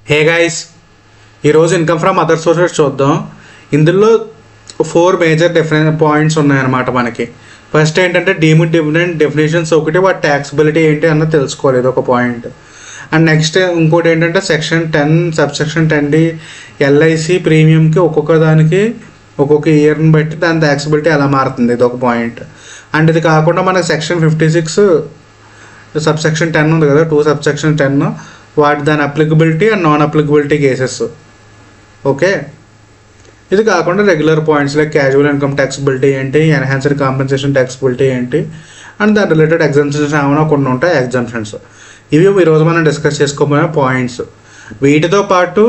Hey guys, ఈరోజు income from other sources చూద్దాం. ఇందులో 4 మేజర్ డిఫరెంట్ పాయింట్స్ ఉన్నాయన్నమాట మనకి. ఫస్ట్ ఏంటంటే డీమ్డ్ డివిడెండ్ డెఫినేషన్స్ ఒకటి, వాటి ట్యాక్సిబిలిటీ ఏంటి అన్నది తెలుసుకోవాలి, ఇది ఒక పాయింట్. అండ్ నెక్స్ట్ ఇంకోటి ఏంటంటే సెక్షన్ 10 సబ్సెక్షన్ 10D ఎల్ఐసి ప్రీమియంకి ఒక్కొక్క దానికి ఒక్కొక్క ఇయర్ని బట్టి దాని ట్యాక్సిబిలిటీ ఎలా మారుతుంది, ఇది ఒక పాయింట్. అండ్ ఇది కాకుండా మనకి సెక్షన్ 56 సబ్సెక్షన్ 10 ఉంది కదా, 2 సబ్సెక్షన్ 10 వాటి దాని applicability and non applicability cases. Okay, ఇది కాకుండా regular points like casual income taxability ఏంటి, ఎన్హాన్స్డ్ కాంపెన్సేషన్ ట్యాక్సిబిలిటీ ఏంటి, అండ్ దాని రిలేటెడ్ ఎగ్జామ్షన్స్ ఏమైనా కొన్ని ఉంటాయి ఎగ్జామ్షన్స్. ఇవి ఈరోజు మనం డిస్కస్ చేసుకోబోయే పాయింట్స్. వీటితో పాటు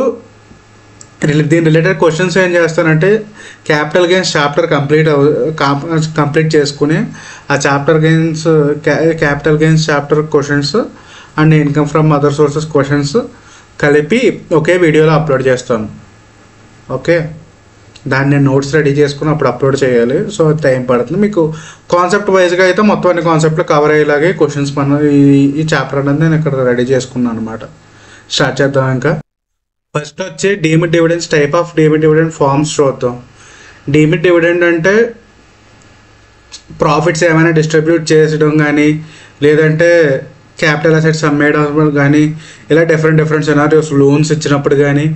దీని రిలేటెడ్ క్వశ్చన్స్ ఏం చేస్తానంటే క్యాపిటల్ గెయిన్స్ చాప్టర్ కంప్లీట్ చేసుకుని ఆ capital gains chapter questions and income from other sources questions కలిపి ఒకే వీడియోలో అప్లోడ్ చేస్తాను. ఓకే, దాన్ని నేను నోట్స్ రెడీ చేసుకుని అప్పుడు అప్లోడ్ చేయాలి, సో టైం పడుతుంది. మీకు కాన్సెప్ట్ వైజ్గా అయితే మొత్తం అన్ని కాన్సెప్ట్లు కవర్ అయ్యేలాగే క్వశ్చన్స్ ఈ చాప్టర్ అనేది నేను ఇక్కడ రెడీ చేసుకున్నాను అనమాట. స్టార్ట్ చేద్దాం. ఇంకా ఫస్ట్ వచ్చి deemed dividends, type of deemed dividend forms చూద్దాం. డీమ్డ్ డివిడెండ్ అంటే ప్రాఫిట్స్ ఏమైనా డిస్ట్రిబ్యూట్ చేసడం కానీ, లేదంటే క్యాపిటల్ అసెట్స్ అమ్మేయడం కానీ, ఇలా డిఫరెంట్ సినారియోస్, లోన్స్ ఇచ్చినప్పుడు కానీ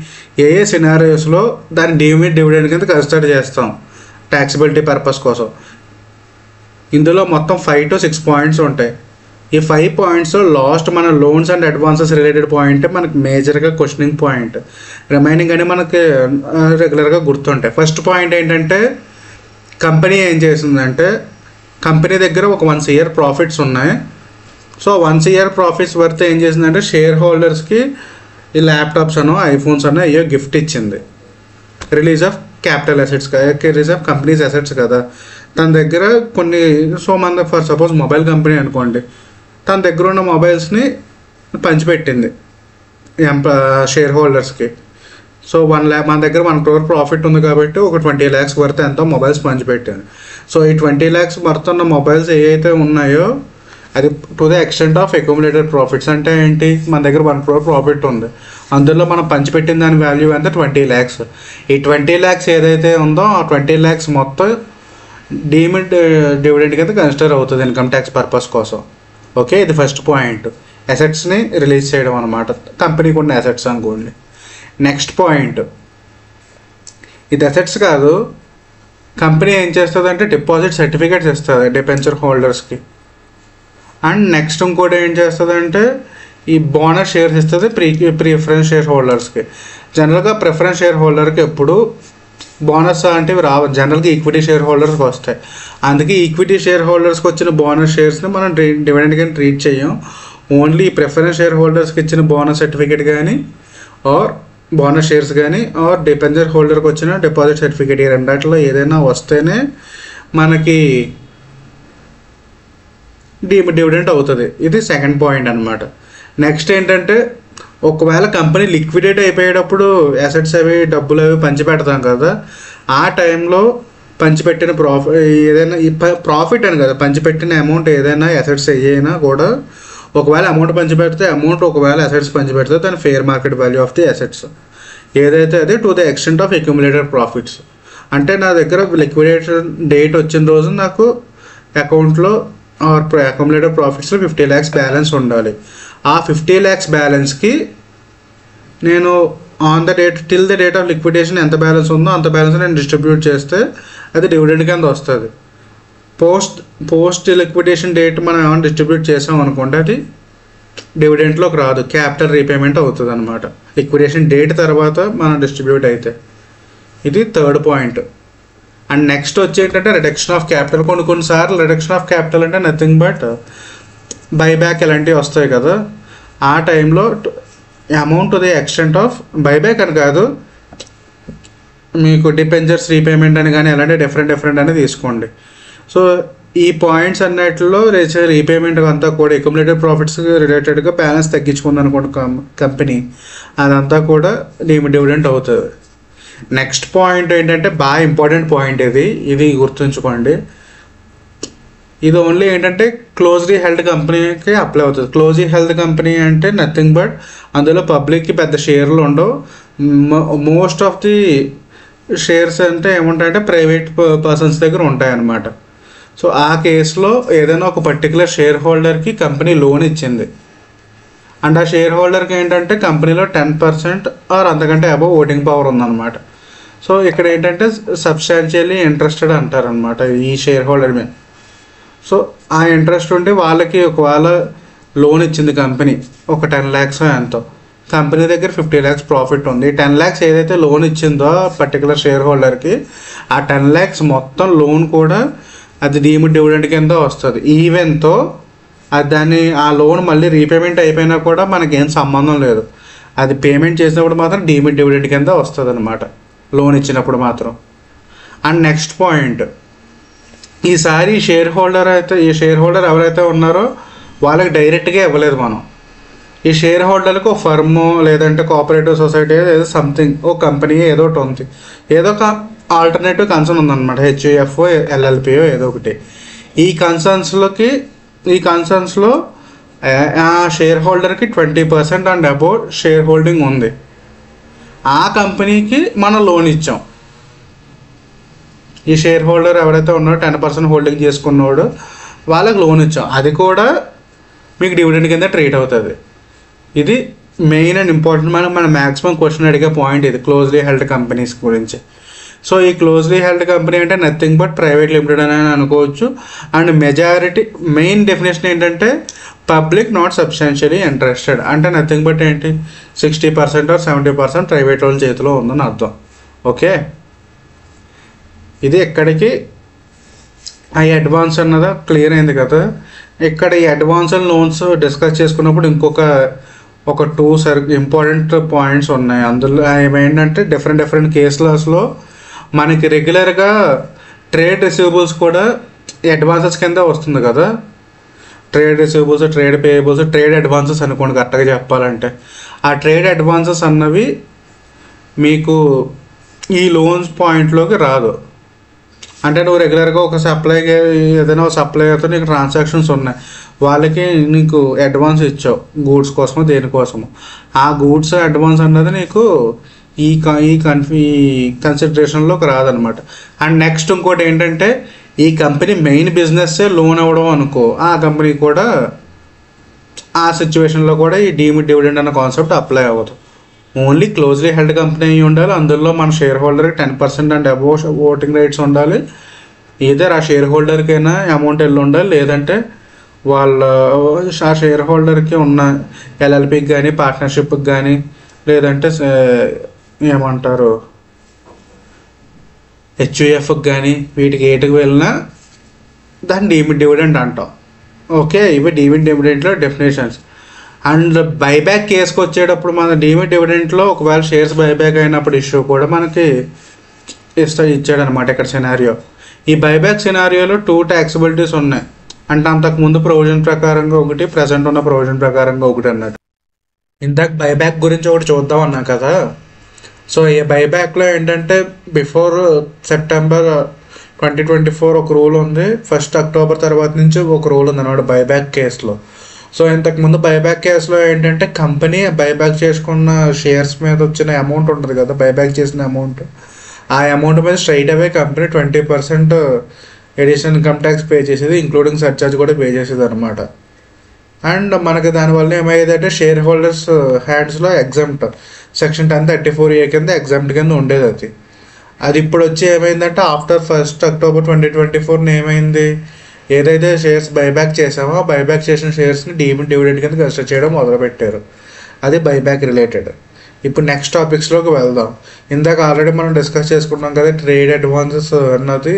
ఏ సినారియోస్లో దాన్ని డీమ్డ్ డివిడెండ్ కింద కన్సిడర్ చేస్తాం ట్యాక్సిబిలిటీ పర్పస్ కోసం. ఇందులో మొత్తం 5 to 6 పాయింట్స్ ఉంటాయి. ఈ 5 పాయింట్స్లో లాస్ట్ మన loans and advances related point మనకి మేజర్గా క్వశ్చనింగ్ పాయింట్. రిమైనింగ్ అని మనకి రెగ్యులర్గా గుర్తుంటాయి. ఫస్ట్ పాయింట్ ఏంటంటే కంపెనీ ఏం చేసిందంటే, కంపెనీ దగ్గర ఒక 1 year ప్రాఫిట్స్ ఉన్నాయి. సో 1 year ప్రాఫిట్స్ వర్త్ ఏం చేసిందంటే షేర్ హోల్డర్స్కి ఈ ల్యాప్టాప్స్ అనో ఐఫోన్స్ అనో అయ్యో గిఫ్ట్ ఇచ్చింది. Release of capital assets, release of companies assets కదా. తన దగ్గర కొన్ని మన ఫర్ సపోజ్ మొబైల్ కంపెనీ అనుకోండి, తన దగ్గర ఉన్న మొబైల్స్ని పంచిపెట్టింది షేర్ హోల్డర్స్కి. సో మన దగ్గర 1 crore ప్రాఫిట్ ఉంది కాబట్టి ఒక 20 lakhs వర్త్ ఎంతో మొబైల్స్ పంచిపెట్టాను. సో ఈ 20 lakhs వర్త్ ఉన్న మొబైల్స్ ఏవైతే ఉన్నాయో అది to the extent of accumulated profits. అంటే ఏంటి, మన దగ్గర 1 crore ప్రాఫిట్ ఉంది, అందులో మనం పంచిపెట్టిన దాని వాల్యూ ఎంత 20 lakhs. ఈ 20 lakhs ఏదైతే ఉందో ఆ 20 lakhs మొత్తం డీమ్డ్ డివిడెండ్ కింద కన్సిడర్ అవుతుంది ఇన్కమ్ ట్యాక్స్ పర్పస్ కోసం. ఓకే, ఇది ఫస్ట్ పాయింట్, అసెట్స్ని రిలీజ్ చేయడం అనమాట, కంపెనీకి ఉన్న అసెట్స్ అనుకోండి. నెక్స్ట్ పాయింట్, ఇది అసెట్స్ కాదు, కంపెనీ ఏం చేస్తుంది అంటే డిపాజిట్ సర్టిఫికేట్స్ ఇస్తుంది డిబెంచర్ హోల్డర్స్కి. అండ్ నెక్స్ట్ ఇంకోటి ఏం చేస్తుందంటే ఈ బోనస్ షేర్స్ ఇస్తుంది ప్రిఫరెన్స్ షేర్ హోల్డర్స్కి. జనరల్గా ప్రిఫరెన్స్ షేర్ హోల్డర్కి ఎప్పుడు బోనస్ లాంటివి రావు, జనరల్గా ఈక్విటీ షేర్ హోల్డర్స్కి వస్తాయి. అందుకే ఈక్విటీ షేర్ హోల్డర్స్కి వచ్చిన బోనస్ షేర్స్ని మనం డివిడెండ్ కానీ ట్రీట్ చేయం. ఓన్లీ ప్రిఫరెన్స్ షేర్ హోల్డర్స్కి ఇచ్చిన బోనస్ సర్టిఫికేట్ కానీ ఆర్ బోనస్ షేర్స్ కానీ ఆర్ డిబెంచర్ హోల్డర్కి వచ్చిన డిపాజిట్ సర్టిఫికేట్, ఈ రెండాటిలో ఏదైనా వస్తేనే మనకి డివిడెండ్ అవుతుంది. ఇది సెకండ్ పాయింట్ అనమాట. నెక్స్ట్ ఏంటంటే ఒకవేళ కంపెనీ లిక్విడేట్ అయిపోయేటప్పుడు అసెట్స్ అవి డబ్బులు అవి పంచిపెడతాం కదా, ఆ టైంలో పంచిపెట్టిన ఏదైనా ప్రాఫిట్ అని కదా, పంచిపెట్టిన అమౌంట్ ఏదైనా అసెట్స్ ఏదైనా కూడా ఒకవేళ అమౌంట్ పంచిపెడితే అమౌంట్ ఒకవేళ అసెట్స్ పంచిపెడితే దాని fair market value of the assets ఏదైతే అది to the extent of accumulated profits. అంటే నా దగ్గర లిక్విడేషన్ డేట్ వచ్చిన రోజు నాకు అకౌంట్లో ఆర్ అక్యుములేటెడ్ ప్రాఫిట్స్లో 50 lakhs బ్యాలెన్స్ ఉండాలి. ఆ 50 lakhs బ్యాలెన్స్కి నేను on the date till the date of liquidation ఎంత బ్యాలెన్స్ ఉందో అంత బ్యాలెన్స్ నేను డిస్ట్రిబ్యూట్ చేస్తే అది డివిడెండ్ కింద వస్తుంది. పోస్ట్ లిక్విడేషన్ డేట్ మనం ఏమైనా డిస్ట్రిబ్యూట్ చేసాం అనుకుంటే అది డివిడెంట్లోకి రాదు, క్యాపిటల్ రీపేమెంట్ అవుతుంది అనమాట. లిక్విడేషన్ డేట్ తర్వాత మనం డిస్ట్రిబ్యూట్ అయితే. ఇది థర్డ్ పాయింట్. అండ్ నెక్స్ట్ వచ్చి ఏంటంటే రిడక్షన్ ఆఫ్ క్యాపిటల్. కొన్నిసార్లు రిడక్షన్ ఆఫ్ క్యాపిటల్ అంటే నథింగ్ బట్ బైబ్యాక్ ఇలాంటివి వస్తాయి కదా, ఆ టైంలో amount to the extent of buyback అని కాదు, మీకు డిబెంచర్స్ రీపేమెంట్ అని కానీ అలాంటి డిఫరెంట్ అని తీసుకోండి. సో ఈ పాయింట్స్ అన్నిటిలో రీపేమెంట్ అంతా కూడా అక్యుములేటెడ్ ప్రాఫిట్స్ రిలేటెడ్గా బ్యాలెన్స్ తగ్గించుకుంది అనుకోండి కంపెనీ, అదంతా కూడా డివిడెండ్ అవుతుంది. నెక్స్ట్ పాయింట్ ఏంటంటే బాగా ఇంపార్టెంట్ పాయింట్, ఇది గుర్తుంచుకోండి. ఇది ఓన్లీ ఏంటంటే క్లోజ్లీ హెల్డ్ కంపెనీకి అప్లై అవుతుంది. క్లోజ్లీ హెల్డ్ కంపెనీ అంటే నథింగ్ బట్ అందులో పబ్లిక్కి పెద్ద షేర్లు ఉండవు. మోస్ట్ ఆఫ్ ది షేర్స్ అంటే ఏముంటాయంటే ప్రైవేట్ పర్సన్స్ దగ్గర ఉంటాయన్నమాట. సో ఆ కేసులో ఏదైనా ఒక పర్టికులర్ షేర్ హోల్డర్కి కంపెనీ లోన్ ఇచ్చింది అండ్ ఆ షేర్ హోల్డర్కి ఏంటంటే కంపెనీలో 10% ఆర్ అంతకంటే అబవ్ ఓటింగ్ పవర్ ఉందన్నమాట. సో ఇక్కడ ఏంటంటే సబ్స్టాన్షియల్లీ ఇంట్రెస్టెడ్ అంటారనమాట ఈ షేర్ హోల్డర్ మీద. సో ఆ ఇంట్రెస్ట్ ఉండి వాళ్ళకి ఒకవేళ లోన్ ఇచ్చింది కంపెనీ ఒక 10 lakhs ఎంతో, కంపెనీ దగ్గర 50 lakhs ప్రాఫిట్ ఉంది. 10 lakhs ఏదైతే లోన్ ఇచ్చిందో పర్టికులర్ షేర్ హోల్డర్కి ఆ 10 lakhs మొత్తం లోన్ కూడా అది డీమ్డ్ డివిడెండ్ కింద వస్తుంది. ఈవెన్తో అది దాన్ని ఆ లోన్ మళ్ళీ రీపేమెంట్ అయిపోయినా కూడా మనకేం సంబంధం లేదు. అది పేమెంట్ చేసినప్పుడు మాత్రం డీమ్డ్ డివిడెండ్ కింద వస్తుంది అనమాట, లోన్ ఇచ్చినప్పుడు మాత్రం. అండ్ నెక్స్ట్ పాయింట్, ఈసారి ఈ షేర్ హోల్డర్ ఎవరైతే ఉన్నారో వాళ్ళకి డైరెక్ట్గా ఇవ్వలేదు మనం. ఈ షేర్ హోల్డర్కి ఒక ఫర్ము లేదంటే కోఆపరేటివ్ సొసైటీ ఏదో సంథింగ్ ఒక కంపెనీ ఏదో ఒకటి ఉంది, ఏదో ఒక ఆల్టర్నేటివ్ కన్సర్న్ ఉందన్నమాట, హెచ్యుఎఫ్ఓ ఎల్ఎల్పిఓ ఏదో ఒకటి. ఈ కన్సర్న్స్లో ఆ షేర్ హోల్డర్కి 20% అండ్ అబౌవ్ షేర్ హోల్డింగ్ ఉంది. ఆ కంపెనీకి మనం లోన్ ఇచ్చాం. ఈ షేర్ హోల్డర్ ఎవరైతే ఉన్నారో 10% హోల్డింగ్ చేసుకున్నాడో వాళ్ళకి లోన్ ఇచ్చాం. అది కూడా మీకు డివిడెండ్ కింద ట్రీట్ అవుతుంది. ఇది మెయిన్ అండ్ ఇంపార్టెంట్ మన మ్యాక్సిమం క్వశ్చన్ అడిగే పాయింట్ ఇది క్లోజ్లీ హెల్డ్ కంపెనీస్ గురించి. సో ఈ క్లోజ్లీ హెల్డ్ కంపెనీ అంటే నథింగ్ బట్ ప్రైవేట్ లిమిటెడ్ అని అనుకోవచ్చు. అండ్ మెయిన్ డెఫినేషన్ ఏంటంటే పబ్లిక్ నాట్ సబ్స్టాన్షియలీ ఇంట్రెస్టెడ్ అంటే నథింగ్ బట్ ఏంటి 60% ఆర్ 70% ప్రైవేట్ వాళ్ళ చేతిలో ఉందని అర్థం. ఓకే, ఇది ఎక్కడికి ఆ అడ్వాన్స్ అన్నది క్లియర్ అయింది కదా. ఇక్కడ ఈ అడ్వాన్స్ అండ్ లోన్స్ డిస్కస్ చేసుకున్నప్పుడు ఒక 2 ఇంపార్టెంట్ పాయింట్స్ ఉన్నాయి. అందులో ఏమేంటంటే డిఫరెంట్ కేసులలో మనకి రెగ్యులర్గా ట్రేడ్ రిసీవబుల్స్ కూడా అడ్వాన్సెస్ కింద వస్తుంది కదా. Trade receivables, trade payables, trade advances అనుకోండి కరెక్ట్గా చెప్పాలంటే. ఆ ట్రేడ్ అడ్వాన్సెస్ అన్నవి మీకు ఈ లోన్స్ పాయింట్లోకి రాదు. అంటే నువ్వు రెగ్యులర్గా ఒక ఏదైనా ఒక సప్లైతో నీకు ట్రాన్సాక్షన్స్ ఉన్నాయి, వాళ్ళకి నీకు అడ్వాన్స్ ఇచ్చావు గూడ్స్ కోసమో దేనికోసమో, ఆ గూడ్స్ అడ్వాన్స్ అన్నది నీకు ఈ కన్సిడరేషన్లోకి రాదనమాట. అండ్ నెక్స్ట్ ఇంకోటి ఏంటంటే ఈ కంపెనీ మెయిన్ బిజినెస్సే లోన్ అవ్వడం అనుకో, ఆ కంపెనీ కూడా ఆ సిచ్యువేషన్లో కూడా ఈ డీమ్డ్ డివిడెండ్ అన్న కాన్సెప్ట్ అప్లై అవ్వదు. ఓన్లీ క్లోజ్లీ హెల్డ్ కంపెనీ అయి ఉండాలి, అందులో మన షేర్ హోల్డర్కి 10% అండ్ అబోవ్ ఓటింగ్ రైట్స్ ఉండాలి. ఏదర్ ఆ షేర్ హోల్డర్కైనా అమౌంట్ వెళ్ళి ఉండాలి, లేదంటే ఆ షేర్ హోల్డర్కి ఉన్న ఎల్ఎల్పికి కానీ పార్ట్నర్షిప్కి కానీ లేదంటే ఏమంటారు హెచ్యుఎఫ్కి కానీ వీటికి ఏటికి వెళ్ళినా దాన్ని డీమ్డ్ డివిడెండ్ అంటాం. ఓకే, ఇవి డీమ్డ్ డివిడెంట్లో డెఫినేషన్స్. అండ్ బైబ్యాక్ కేసుకు వచ్చేటప్పుడు మన డీమ్డ్ డివిడెంట్లో ఒకవేళ షేర్స్ బైబ్యాక్ అయినప్పుడు ఇష్యూ కూడా మనకి ఇచ్చాడనమాట ఇక్కడ సినారియో. ఈ బైబ్యాక్ సినారియోలో 2 ట్యాక్సిబిలిటీస్ ఉన్నాయి. అంటే అంతకుముందు ప్రొవిజన్ ప్రకారంగా ఒకటి, ప్రజెంట్ ఉన్న ప్రొవిజన్ ప్రకారంగా ఒకటి అన్నట్టు. ఇందాక బైబ్యాక్ గురించి ఒకటి చూద్దాం అన్నా కదా. సో ఈ బైబ్యాక్లో ఏంటంటే బిఫోర్ September 2024 ఒక రూల్ ఉంది, 1st October తర్వాత నుంచి ఒక రూల్ ఉంది అన్నమాట బైబ్యాక్ కేసులో. సో ఇంతకుముందు బైబ్యాక్ కేసులో ఏంటంటే కంపెనీ బైబ్యాక్ చేసుకున్న షేర్స్ మీద వచ్చిన అమౌంట్ ఉంటుంది కదా, బైబ్యాక్ చేసిన అమౌంట్, ఆ అమౌంట్ మీద straight away company 20% additional income tax pay చేసేది, ఇంక్లూడింగ్ సర్చార్జ్ కూడా పే చేసేది అనమాట. అండ్ మనకి దానివల్ల ఏమయ్యేదంటే షేర్ హోల్డర్స్ హ్యాండ్స్లో ఎగ్జామ్ట్ సెక్షన్ 1034A కింద ఎగ్జామ్ట్ కింద ఉండేది. అది ఇప్పుడు వచ్చి ఏమైందంటే ఆఫ్టర్ 1st October 2024 ఏమైంది, ఏదైతే షేర్స్ బైబ్యాక్ చేసామో బైబ్యాక్ చేసిన షేర్స్ని డీమ్డ్ డివిడెండ్ కింద కన్సిడర్ చేయడం మొదలుపెట్టారు. అది బైబ్యాక్ రిలేటెడ్. ఇప్పుడు నెక్స్ట్ టాపిక్స్లోకి వెళ్దాం. ఇందాక ఆల్రెడీ మనం డిస్కస్ చేసుకున్నాం కదా, ట్రేడ్ అడ్వాన్సెస్ అన్నది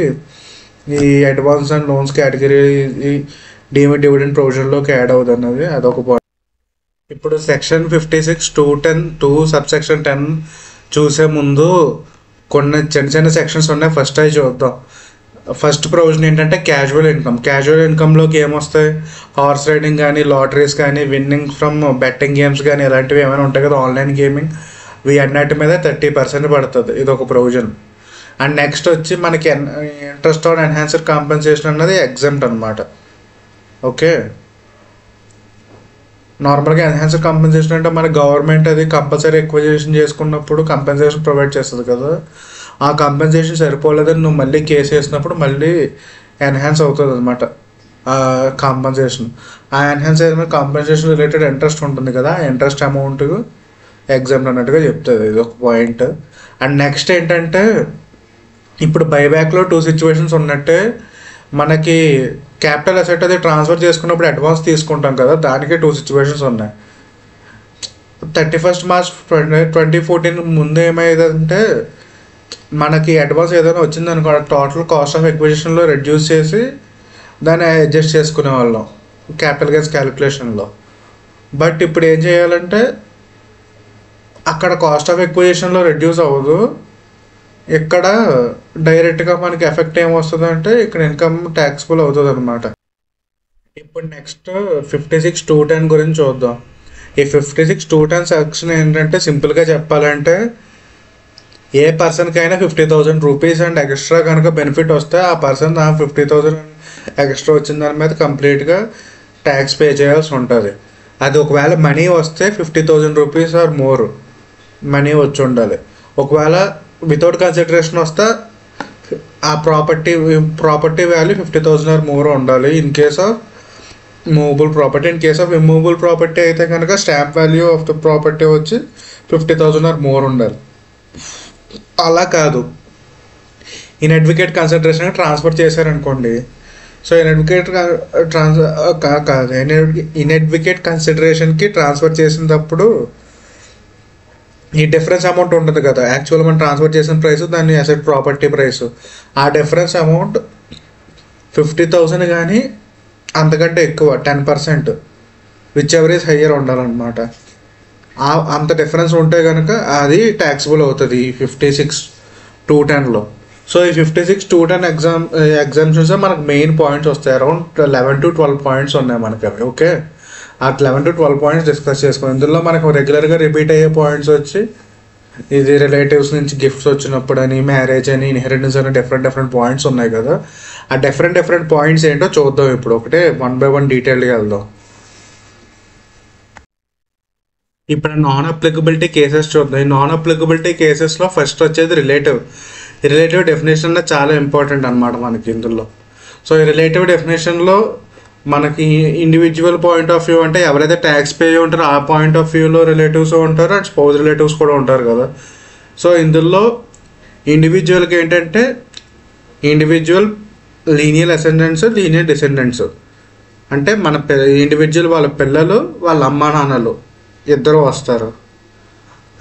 ఈ advance and loans category deemed dividend ప్రొవిజన్లోకి యాడ్ అవుతుంది అన్నది అదొక పాయింట్. ఇప్పుడు సెక్షన్ 56(2)(10)(2) సబ్సెక్షన్ 10 చూసే ముందు కొన్ని చిన్న సెక్షన్స్ ఉన్నాయి, ఫస్ట్ అవి చూద్దాం. ఫస్ట్ ప్రొవిజన్ ఏంటంటే క్యాజువల్ ఇన్కమ్లోకి ఏమొస్తాయి, హార్స్ రైడింగ్ కానీ, లాటరీస్ కానీ, విన్నింగ్ ఫ్రమ్ బెట్టింగ్ గేమ్స్ కానీ ఇలాంటివి ఏమైనా ఉంటాయి కదా, ఆన్లైన్ గేమింగ్, ఇవి అన్నిటి మీద 30% పడుతుంది. ఇది ఒక ప్రొవిజన్. అండ్ నెక్స్ట్ వచ్చి మనకి ఇంట్రెస్ట్ ఆన్ ఎన్హాన్సర్ కాంపెన్సేషన్ అన్నది ఎగ్జామ్ట్ అనమాట. ఓకే, నార్మల్గా ఎన్హాన్సర్ కాంపెన్సేషన్ అంటే మన గవర్నమెంట్ అది కంపల్సరీ ఎక్విజిషన్ చేసుకున్నప్పుడు కంపెన్సేషన్ ప్రొవైడ్ చేస్తుంది కదా. ఆ కంపెన్సేషన్ సరిపోలేదని నువ్వు మళ్ళీ కేసు వేసినప్పుడు మళ్ళీ ఎన్హాన్స్ అవుతుంది అనమాట ఆ కాంపెన్సేషన్. ఆ ఎన్హాన్స్ అయిన కాంపెన్సేషన్ రిలేటెడ్ ఇంట్రెస్ట్ ఉంటుంది కదా, ఆ ఇంట్రెస్ట్ అమౌంట్ ఎగ్జామ్ అన్నట్టుగా చెప్తుంది. ఇది ఒక పాయింట్. అండ్ నెక్స్ట్ ఏంటంటే ఇప్పుడు బైబ్యాక్లో 2 సిచ్యువేషన్స్ ఉన్నట్టే మనకి క్యాపిటల్ అసెట్ అది ట్రాన్స్ఫర్ చేసుకున్నప్పుడు అడ్వాన్స్ తీసుకుంటాం కదా, దానికే 2 సిచ్యువేషన్స్ ఉన్నాయి. 31 మార్చ్ 2014 ముందు ఏమైందంటే మనకి అడ్వాన్స్ ఏదైనా వచ్చిందనుకో టోటల్ కాస్ట్ ఆఫ్ ఎక్విజిషన్లో రెడ్యూస్ చేసి దాన్ని అడ్జస్ట్ చేసుకునే వాళ్ళం క్యాపిటల్ గెయిన్స్ క్యాలిక్యులేషన్లో. బట్ ఇప్పుడు ఏం చేయాలంటే అక్కడ కాస్ట్ ఆఫ్ ఎక్విజిషన్లో రెడ్యూస్ అవ్వదు, ఇక్కడ డైరెక్ట్గా మనకి ఎఫెక్ట్ ఏమొస్తుంది అంటే ఇక్కడ ఇన్కమ్ ట్యాక్స్బుల్ అవుతుంది అనమాట. ఇప్పుడు నెక్స్ట్ 56(2)(10) గురించి చూద్దాం. ఈ 56(2)(10) సెక్షన్ ఏంటంటే సింపుల్గా చెప్పాలంటే ఏ పర్సన్కైనా 50,000 రూపీస్ అండ్ ఎక్స్ట్రా కనుక బెనిఫిట్ వస్తే ఆ పర్సన్ 50,000 ఎక్స్ట్రా వచ్చిన దాని మీద కంప్లీట్గా ట్యాక్స్ పే చేయాల్సి ఉంటుంది. అది ఒకవేళ మనీ వస్తే 50,000 రూపీస్ ఆర్ మోర్ మనీ వచ్చి ఉండాలి. ఒకవేళ వితౌట్ కన్సిడరేషన్ వస్తే ఆ ప్రాపర్టీ వాల్యూ 50,000 ఆర్ మోర్ ఉండాలి in case of movable property. In case of immovable property అయితే కనుక stamp value of the property వచ్చి 50,000 ఆర్ మోర్ ఉండాలి. అలా కాదు, ఇన్ అడ్వకేట్ కన్సిడరేషన్ ట్రాన్స్ఫర్ చేశారనుకోండి, సో ఇన్ అడ్వకేట్ కన్సిడరేషన్కి ట్రాన్స్ఫర్ చేసినప్పుడు ఈ డిఫరెన్స్ అమౌంట్ ఉంటుంది కదా, యాక్చువల్ మనం ట్రాన్స్ఫర్ చేసిన ప్రైస్ దాన్ని అసెట్ ప్రాపర్టీ ప్రైస్, ఆ డిఫరెన్స్ అమౌంట్ 50,000 కానీ అంతకంటే ఎక్కువ 10% విచ్ ఎవర్ ఈజ్ హయ్యర్ ఉండాలన్నమాట. అంత డిఫరెన్స్ ఉంటే కనుక అది ట్యాక్సిబుల్ అవుతుంది 56(2)(10)లో. సో ఈ 56(2)(10) ఎగ్జామ్షన్స్ మనకు మెయిన్ పాయింట్స్ వస్తాయి. అరౌండ్ 11 to 12 పాయింట్స్ ఉన్నాయి మనకి అవి. ఓకే, ఆ 11 to 12 పాయింట్స్ డిస్కస్ చేసుకోండి. ఇందులో మనకు రెగ్యులర్గా రిపీట్ అయ్యే పాయింట్స్ వచ్చి ఇది రిలేటివ్స్ నుంచి గిఫ్ట్స్ వచ్చినప్పుడు అని, మ్యారేజ్ అని, ఇన్హెరిటెన్స్ అని డిఫరెంట్ పాయింట్స్ ఉన్నాయి కదా. ఆ డిఫరెంట్ పాయింట్స్ ఏంటో చూద్దాం ఇప్పుడు. ఒకటే 1 by 1 డీటెయిల్గా వెళ్దాం. ఇప్పుడు నాన్ అప్లికబిలిటీ కేసెస్ చూద్దాం. ఈ నాన్ అప్లికబిలిటీ కేసెస్లో ఫస్ట్ వచ్చేది రిలేటివ్ డెఫినేషన్ చాలా ఇంపార్టెంట్ అనమాట మనకి ఇందులో. సో ఈ రిలేటివ్ డెఫినేషన్లో మనకి ఇండివిజువల్ పాయింట్ ఆఫ్ వ్యూ అంటే ఎవరైతే ట్యాక్స్ పే ఉంటారో ఆ పాయింట్ ఆఫ్ వ్యూలో రిలేటివ్స్ ఉంటారు అండ్ స్పౌజ్ రిలేటివ్స్ కూడా ఉంటారు కదా. సో ఇందులో ఇండివిజువల్కి ఏంటంటే ఇండివిజువల్ లీనియర్ అసెండెంట్స్, లీనియర్ డిసెండెంట్స్ అంటే మన ఇండివిజువల్ వాళ్ళ పిల్లలు, వాళ్ళ అమ్మా నాన్నలు ఇద్దరు వస్తారు.